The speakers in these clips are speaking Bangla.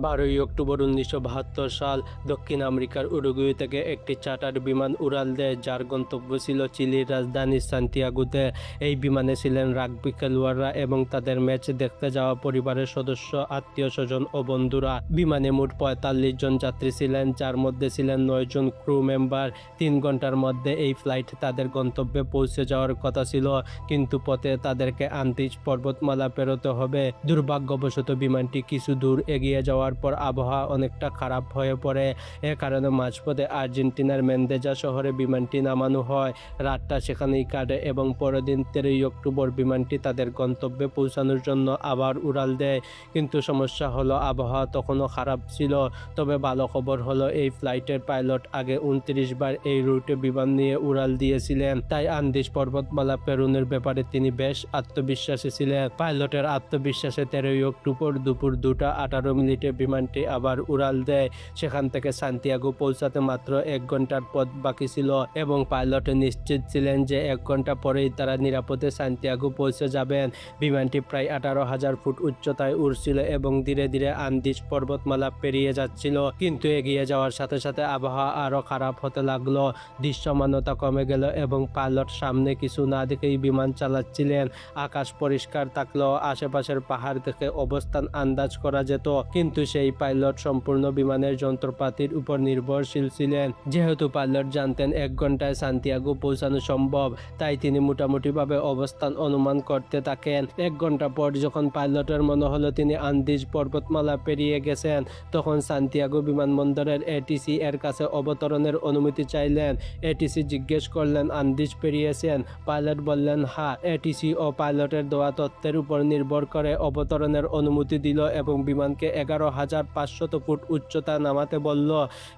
12ই অক্টোবর 1972 সাল দক্ষিণ আমেরিকার উরুগুয়ে থেকে একটি চার্টার বিমান উড়াল দেয়, যার গন্তব্য ছিল চিলির রাজধানী সান্তিয়াগোতে। এই বিমানে ছিলেন রাগবি খেলোয়াড়রা এবং তাদের ম্যাচ দেখতে যাওয়া পরিবারের সদস্য, আত্মীয়-স্বজন ও বন্ধুরা। বিমানে মোট 45 জন যাত্রী ছিলেন, যার মধ্যে ছিলেন 9 জন ক্রু মেম্বার। 3 ঘন্টার মধ্যে এই ফ্লাইট তাদের গন্তব্যে পৌঁছে যাওয়ার কথা ছিল, কিন্তু পথে তাদেরকে আন্দিজ পর্বতমালা পেরোতে হবে। দুর্ভাগ্যবশত বিমানটি কিছু দূর এগিয়ে যাওয়ার পর আবহাওয়া অনেকটা খারাপ হয়ে পড়ে। এ কারণে মাঝপথে আর্জেন্টিনার মেন্দেজা শহরে বিমানটি নামানো হয়। রাতটা সেখানেই কাটে এবং পরের দিন 13ই অক্টোবর বিমানটি তাদের গন্তব্যে পৌঁছানোর জন্য আবার উড়াল দেয়। কিন্তু সমস্যা হলো আবহাওয়া তখনও খারাপ ছিল। তবে ভালো খবর হলো এই ফ্লাইটের পাইলট আগে 29 বার এই রুটে বিমান নিয়ে উড়াল দিয়েছিলেন, তাই আন্দিজ পর্বতমালা পেরোনোর ব্যাপারে তিনি বেশ আত্মবিশ্বাসী ছিলেন। পাইলটের আত্মবিশ্বাসে 13ই অক্টোবর দুপুর 2:18 বিমানটি আবার উড়াল দেয়। সেখান থেকে সান্তিয়াগো পৌঁছাতে মাত্র 1 ঘন্টার পথ বাকি ছিল এবং পাইলট নিশ্চিত ছিলেন যে 1 ঘন্টা পরেই তারা নিরাপদে সান্তিয়াগো পৌঁছে যাবেন। বিমানটি প্রায় 18,000 ফুট উচ্চতায় উড়ছিল এবং ধীরে ধীরে আন্দিজ পর্বতমালা পেরিয়ে যাচ্ছিল। কিন্তু এগিয়ে যাওয়ার সাথে সাথে আবহাওয়া আরও খারাপ হতে লাগলো। দৃশ্যমানতা কমে গেল এবং পাইলট সামনে কিছু না দেখেই বিমান চালাচ্ছিলেন। আকাশ পরিষ্কার থাকলেও আশেপাশের পাহাড় দেখে অবস্থান আন্দাজ করা যেত, কিন্তু সেই পাইলট সম্পূর্ণ বিমানের যন্ত্রপাতির উপর নির্ভরশীল ছিলেন। যেহেতু পাইলট জানতেন 1 ঘন্টায় সান্তিয়াগো পৌঁছানো সম্ভব, তাই তিনি মোটামুটিভাবে অবস্থান অনুমান করতে থাকেন। 1 ঘন্টা পর যখন পাইলটের মনে হলো তিনি আন্দিজ পর্বতমালা পেরিয়ে গেছেন, তখন সান্তিয়াগো বিমানবন্দরের এটিসি এর কাছে অবতরণের অনুমতি চাইলেন। এটিসি জিজ্ঞেস করলেন, আন্দিজ পেরিয়েছেন? পাইলট বললেন হ্যাঁ। এটিসি ও পাইলটের দেওয়া তথ্যের উপর নির্ভর করে অবতরণের অনুমতি দিল এবং বিমানকে 11,500 ফুট উচ্চতা নামাতে বলল।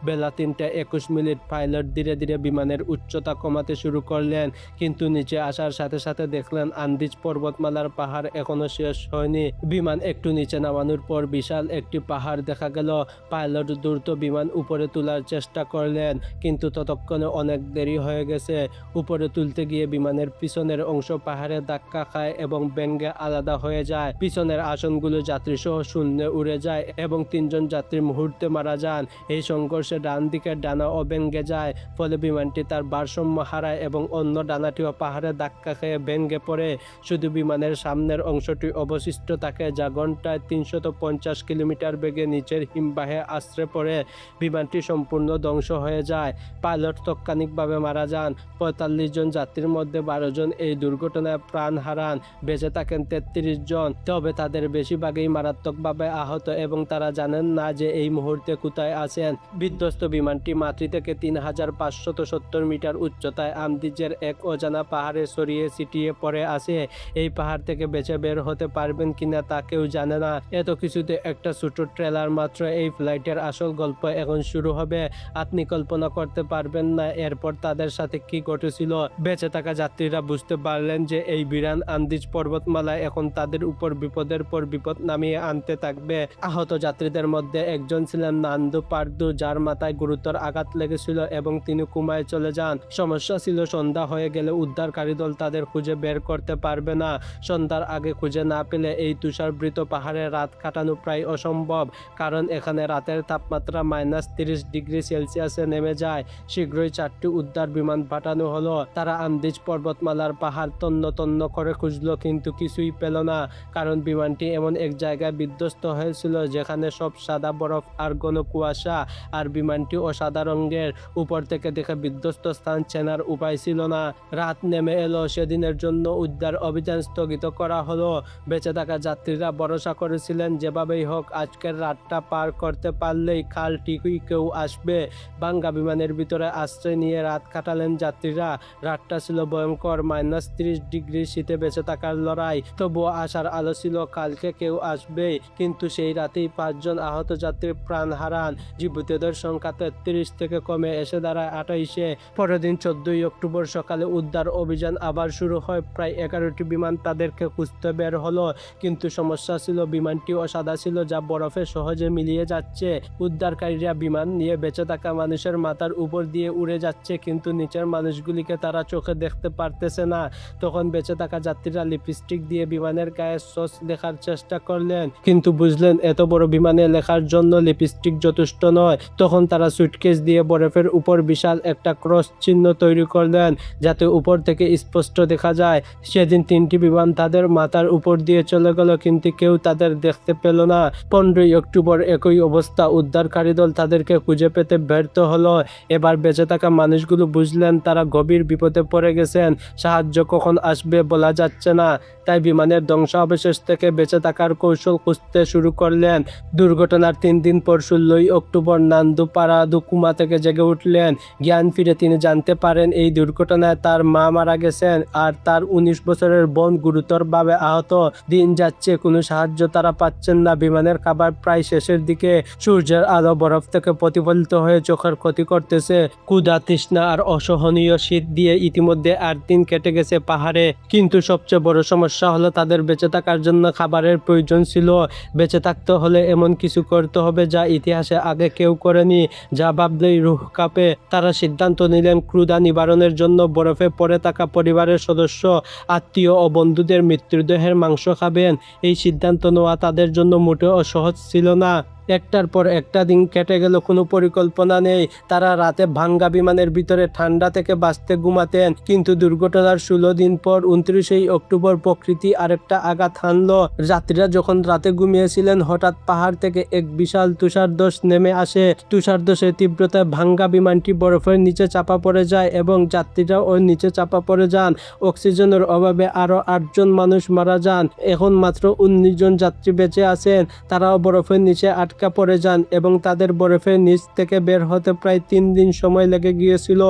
বেলা 3:21 পাইলট ধীরে ধীরে বিমানের উচ্চতা কমাতে শুরু করলেন, কিন্তু নিচে আসার সাথে সাথে দেখলেন আন্দিজ পর্বতমালার পাহাড় এখনো শেষ হয়নি। বিমান একটু নিচে নামানোর পর বিশাল একটি পাহাড় দেখা গেল। পাইলট দ্রুত বিমান উপরে তোলার চেষ্টা করলেন, কিন্তু ততক্ষণে অনেক দেরি হয়ে গেছে। উপরে তুলতে গিয়ে বিমানের পিছনের অংশ পাহাড়ে ধাক্কা খায় এবং ভেঙে আলাদা হয়ে যায়। পিছনের আসনগুলো যাত্রীসহ শূন্যে উড়ে যায় এবং 3 জন যাত্রী মুহূর্তে মারা যান। এই সংঘর্ষে ডান দিকের ডানাও ভেঙে যায়, ফলে বিমানটি তার ভারসাম্য হারায় এবং অন্য ডানাটিও পাহাড়ে ধাক্কা খেয়ে ভেঙে পড়ে। শুধু বিমানের সামনের অংশটি অবশিষ্ট থাকে, যা ঘন্টায় 350 কিলোমিটার বেগে নিচের হিমবাহে আছড়ে পড়ে। বিমানটি সম্পূর্ণ ধ্বংস হয়ে যায়। পাইলট তাৎক্ষণিকভাবে মারা যান। 45 জন যাত্রীর মধ্যে 12 জন এই দুর্ঘটনায় প্রাণ হারান। বেঁচে থাকেন 33 জন, তবে তাদের বেশিরভাগই মারাত্মকভাবে আহত এবং তারা জানেন না যে এই মুহূর্তে কোথায় আছেন। বিধ্বস্ত বিমানটি মাটি থেকে 3,570 মিটার উচ্চতায় আন্দিজের এক অজানা পাহাড়ে ছড়িয়ে ছিটিয়ে পড়ে আছে। এই পাহাড় থেকে বেঁচে বের হতে পারবেন কিনা তা কেউ জানে না। এত কিছুতে একটা ছোট ট্রেলার মাত্র। এই ফ্লাইটের আসল গল্প এখন শুরু হবে। আপনি কল্পনা করতে পারবেন না এরপর তাদের সাথে কি ঘটেছিল। বেঁচে থাকা যাত্রীরা বুঝতে পারলেন যে এই বিরান আন্দিজ পর্বতমালা এখন তাদের উপর বিপদের পর বিপদ নামিয়ে আনতে থাকবে। আহত যাত্রীদের মধ্যে একজন ছিলেন নান্দু পার্দু, যার মাথায় গুরুতর আঘাত লেগেছিল এবং তিনি কোমায় চলে যান। সমস্যা ছিল সন্ধ্যা হয়ে গেলে উদ্ধারকারী দল তাদের খুঁজে বের করতে পারবে না। সন্ধ্যার আগে খুঁজে না পেলে এই তুষারবৃত পাহাড়ে রাত কাটানো প্রায় অসম্ভব, কারণ এখানে রাতের তাপমাত্রা -30 ডিগ্রি সেলসিয়াসে নেমে যায়। শীঘ্রই 4টি উদ্ধার বিমান পাঠানো হলো। তারা আন্দিজ পর্বতমালার পাহাড় তন্ন তন্ন করে খুঁজলো, কিন্তু কিছুই পেল না, কারণ বিমানটি এমন এক জায়গায় বিধ্বস্ত হয়েছিল যেখানে সব সাদা বরফ আর ঘন কুয়াশা, আর বিমানটি সাদা রঙের। উপর থেকে দেখে বিধ্বস্ত স্থান চেনার উপায় ছিল না। রাত নেমে এলো। সেদিনের জন্য উদ্ধার অভিযান স্থগিত করা হলো। বেঁচে থাকা যাত্রীরা ভরসা করেছিলেন যেভাবেই হোক আজকের রাতটা পার করতে পারলেই কাল ঠিকই কেউ আসবে। ভাঙ্গা বিমানের ভিতরে আশ্রয় নিয়ে রাত কাটালেন যাত্রীরা। রাতটা ছিল ভয়ঙ্কর, -30 ডিগ্রি শীতে বেঁচে থাকার লড়াই। তবুও আশার আলো ছিল, কালকে কেউ আসবে। কিন্তু সেই রাতেই 5 জন আহত যাত্রী প্রাণ হারান। জীবিতদের সংখ্যা 33 থেকে কমে এসে দাঁড়ায় 28-এ। পরের দিন 14ই অক্টোবর সকালে উদ্ধার অভিযান আবার শুরু হয়। প্রায় 11টি বিমান তাদেরকে খুঁজতে বের হলো, কিন্তু সমস্যা ছিল বিমানটিও সাদা ছিল, যা বরফে সহজে মিলিয়ে যাচ্ছে। উদ্ধারকারীরা বিমান নিয়ে বেঁচে থাকা মানুষের মাথার উপর দিয়ে উড়ে যাচ্ছে, কিন্তু নিচের মানুষগুলিকে তারা চোখে দেখতে পারতেছে না। তখন বেঁচে থাকা যাত্রীরা লিপস্টিক দিয়ে বিমানের গায়ে সস দেখার চেষ্টা করলেন, কিন্তু বুঝলেন এত বড় বিমানে লেখার জন্য লিপস্টিক যথেষ্ট নয়, তখন তারা সুটকেস দিয়ে বরফের উপর বিশাল একটা ক্রস চিহ্ন তৈরি করলেন যাতে উপর থেকে স্পষ্ট দেখা যায়। সেদিন 3টি বিমান তাদের মাথার উপর দিয়ে চলে গেল, কিন্তু কেউ তাদের দেখতে পেল না। 15ই অক্টোবর একই অবস্থা, উদ্ধারকারী দল তাদেরকে খুঁজে পেতে ব্যর্থ হলো। এবার বেঁচে থাকা মানুষগুলো বুঝলেন তারা গভীর বিপদে পড়ে গেছেন, সাহায্য কখন আসবে বলা যাচ্ছে না। তাই বিমানের ধ্বংসাবশেষ থেকে বেঁচে থাকার কৌশল খুঁজতে শুরু করলেন। দুর্ঘটনার 3 দিন পর 16ই অক্টোবর নান্দু পারাদু কুমা থেকে জেগে উঠলেন। জ্ঞান ফিরে তিনি জানতে পারেন এই দুর্ঘটনায় তার মা মারা গেছেন আর তার 19 বছরের বোন গুরুতরভাবে আহত। দিন যাচ্ছে, কোনো সাহায্য তারা পাচ্ছেন না। বিমানের খাবার প্রায় শেষের দিকে। সূর্যের আলো বরফ থেকে প্রতিফলিত হয়ে চোখের ক্ষতি করতেছে। ক্ষুধা, তৃষ্ণা আর অসহনীয় শীত দিয়ে ইতিমধ্যে 8 দিন কেটে গেছে পাহাড়ে। কিন্তু সবচেয়ে বড় সমস্যা হলো তাদের বেঁচে থাকার জন্য খাবারের প্রয়োজন ছিল। বেঁচে থাকতে হলে এমন কিছু করতে হবে যা ইতিহাসে আগে কেউ করেনি, যা ভাবলেই রুহ কাঁপে। তারা সিদ্ধান্ত নিলেন ক্ষুধা নিবারণের জন্য বরফে পড়ে থাকা পরিবারের সদস্য, আত্মীয় ও বন্ধুদের মৃতদেহের মাংস খাবেন। এই সিদ্ধান্ত নেওয়া তাদের জন্য মোটেও সহজ ছিল না। একটার পর একটা দিন কেটে গেল, কোনো পরিকল্পনা নেই। তারা রাতে ভাঙ্গা বিমানের ভিতরে ঠান্ডা থেকে বাঁচতে ঘুমাতেন। কিন্তু দুর্ঘটনার 16 দিন পর 29শে অক্টোবর প্রকৃতি আরেকটা আঘাত হানল। যাত্রীরা যখন রাতে ঘুমিয়েছিলেন, হঠাৎ পাহাড় থেকে এক বিশাল তুষারধস নেমে আসে। তুষারধসের তীব্রতায় ভাঙ্গা বিমানটি বরফের নিচে চাপা পড়ে যায় এবং যাত্রীরা ওর নিচে চাপা পড়ে যান। অক্সিজেনের অভাবে আরও 8 জন মানুষ মারা যান। এখন মাত্র 19 জন যাত্রী বেঁচে আছেন। তারাও বরফের নিচে আটকা পড়ে যান এবং তাদের বরফের নিচ থেকে বের হতে প্রায় 3 দিন সময় লেগে গিয়েছিল।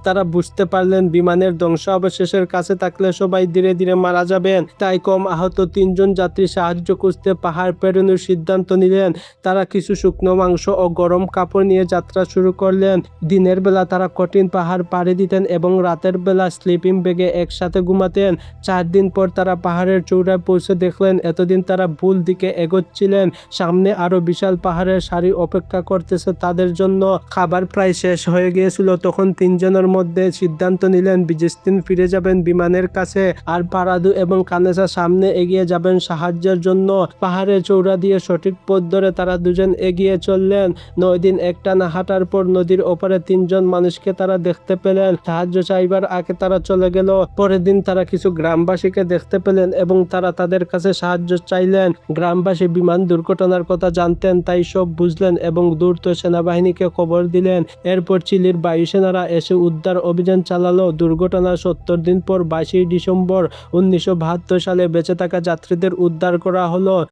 তারা বুঝতে পারলেন বিমানের ধ্বংসাবশেষের কাছে থাকলে সবাই ধীরে ধীরে মারা যাবেন। তাই কম আহত 3 জন যাত্রী সাহায্য খুঁজতে পাহাড় পেরোনোর সিদ্ধান্ত নিলেন। তারা কিছু শুকনো মাংস ও গরম কাপড় নিয়ে যাত্রা শুরু করলেন। দিনের বেলা তারা কঠিন পাহাড় পাড়ি দিতেন এবং রাতের বেলা স্লিপিং ব্যাগে একসাথে ঘুমাতেন। 4 দিন পর তারা পাহাড়ের চূড়ায় পৌঁছে দেখলেন এতদিন তারা ভুল দিকে এগোচ্ছিলেন। সামনে আরো বিশাল পাহাড়ের সারি অপেক্ষা করতেছে তাদের জন্য। খাবার প্রায় শেষ হয়ে গিয়েছিল। তখন 3 জনের মধ্যে সিদ্ধান্ত নিলেন বিজেস্তিন ফিরে যাবেন বিমানের কাছে, আর পারাদু এবং কানেসা সামনে এগিয়ে যাবেন সাহায্যের জন্য। পাহাড়ের চূড়া দিয়ে সঠিক পথ ধরে তারা দুজন এগিয়ে চললেন। 9 দিন একটানা হাঁটার পর নদীর ওপারে 3 জন মানুষকে তারা দেখতে পেলেন। সাহায্য চাইবার আগে তারা চলে গেল। পরের দিন তারা কিছু গ্রামবাসীকে দেখতে পেলেন এবং তারা তাদের কাছে সাহায্য চাইলেন। গ্রামবাসী বিমান দুর্ঘটনার কথা জানতেন, তাই সব বুঝলেন এবং দ্রুত সেনাবাহিনীকে খবর দিলেন। এরপর চিলির বায়ুসেনারা এসে উদ্ধার অভিযান চালালো। দুর্ঘটনার 70 দিন পর 22 ডিসেম্বর 1972 সালে বেঁচে থাকা যাত্রীদের উদ্ধার করা হলো।